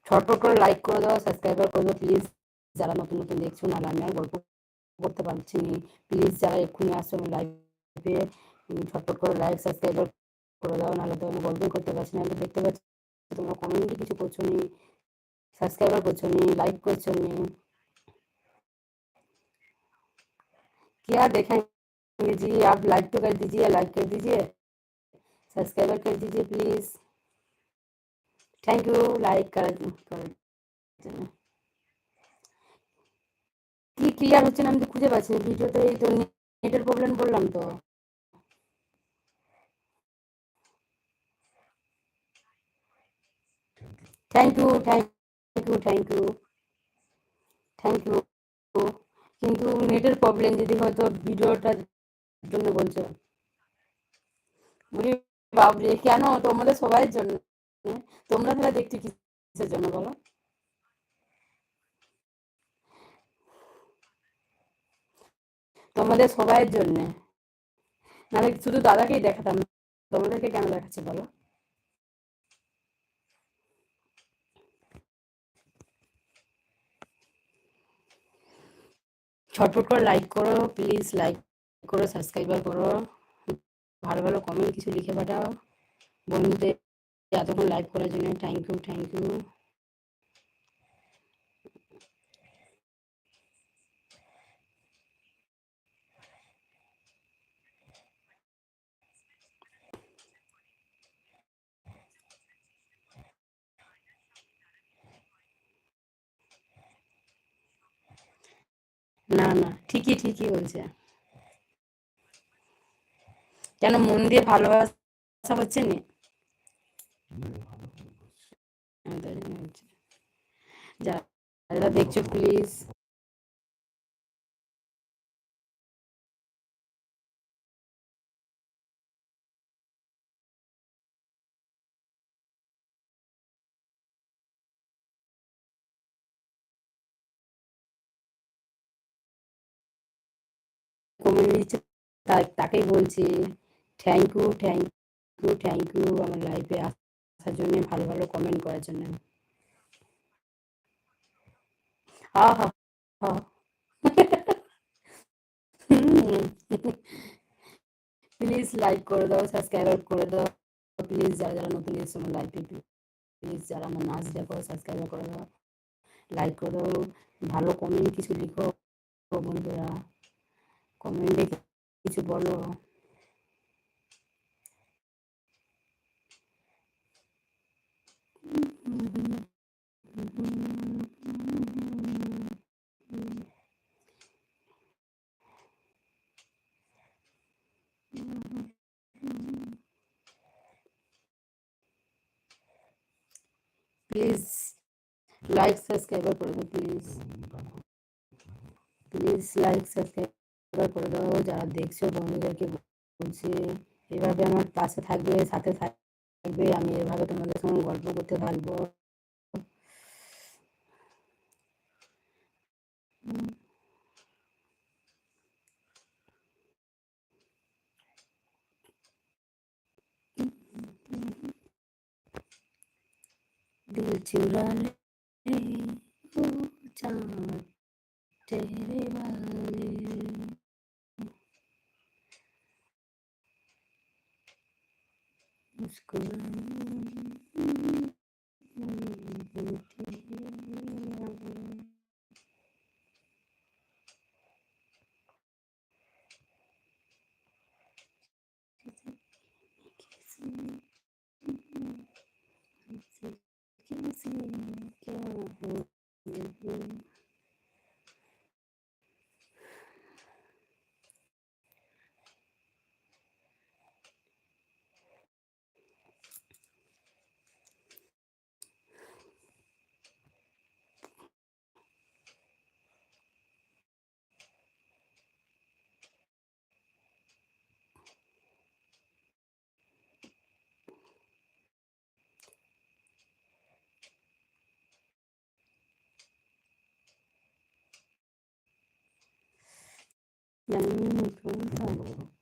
ছটফট করে লাইক করে দাও, সাবস্ক্রাইবার করে দাও প্লিজ, যারা নতুন নতুন দেখছো। নাহলে আমি আর গল্প করতে পারছি না। প্লিজ যারা এক্ষুনি আসছো আমি লাইভে, ছটফট করে লাইক সাবস্ক্রাইবার করে দাও, নাহলে তো আমি গল্পই করতে পারছি না। আমি দেখতে পাচ্ছি তোমরা কমেন্টই কিছু করছো নি, सब्सक्राइबर करছো নি, लाइक करছো নি। क्या देखेंगे जी, आप लाइक तो कर दीजिए, लाइक कर दीजिए, सब्सक्राइबर कर दीजिए प्लीज। थैंक यू लाइक कर কি ক্লিয়ার হচ্ছে না, আমি তো খুঁজে পাচ্ছি না ভিডিওতে। এই তো নেটের প্রবলেম বললাম তো। Thank you, thank you, thank you, thank you. কিন্তু নেটের প্রবলেম যদি হয়তো ভিডিওটার জন্য বলছো। উনি বাবরে, কেন? তোমাদের সবাই জন্য। তোমরা তাহলে দেখতে কিসের জন্য বলো? তোমাদের সবাইয়ের জন্য, নাহলে শুধু দাদাকেই দেখাতাম, তোমাদেরকে কেন দেখাচ্ছি বলো? ছটফট করে লাইক করো প্লিজ, লাইক করো, সাবস্ক্রাইবার করো, ভালো ভালো কমেন্ট কিছু লিখে পাঠাও বন্ধুদের। এতক্ষণ লাইভ করার জন্য থ্যাংক ইউ, থ্যাংক ইউ। না না, ঠিকই ঠিকই বলছে। কেন মন দিয়ে ভালোবাসা হচ্ছে না? যারা দেখছো প্লিজ, কমেন্ট দিচ্ছে তাকেই বলছি thank you, thank you, thank you আমার লাইফে আসার জন্য, ভালো ভালো কমেন্ট করার জন্য। হা হা হা। প্লিজ লাইক করে দাও, সাবস্ক্রাইব করে দাও প্লিজ, যারা যারা নতুন এসেছো আমার লাইফে প্লিজ, যারা আমার নাচ দেখো সাবস্ক্রাইব করে দাও, লাইক করে দাও, ভালো কমেন্ট কিছু লিখো বন্ধুরা, কমেন্টে কিছু বলো। প্লিজ লাইক সাবস্ক্রাইব করে দাও প্লিজ, প্লিজ লাইক সাবস্ক্রাইব করে দাও, যারা দেখছো বন্ধুদেরকে বলছি এভাবে আমার পাশে থাকবে, সাথে থাকবে, আমি এভাবে তোমাদের সঙ্গে গল্প করতে থাকবো। दिल चुरा ले ओ चाँद तेरे वाले, मुस्कुराए कैसे क्या हो गया। জানি না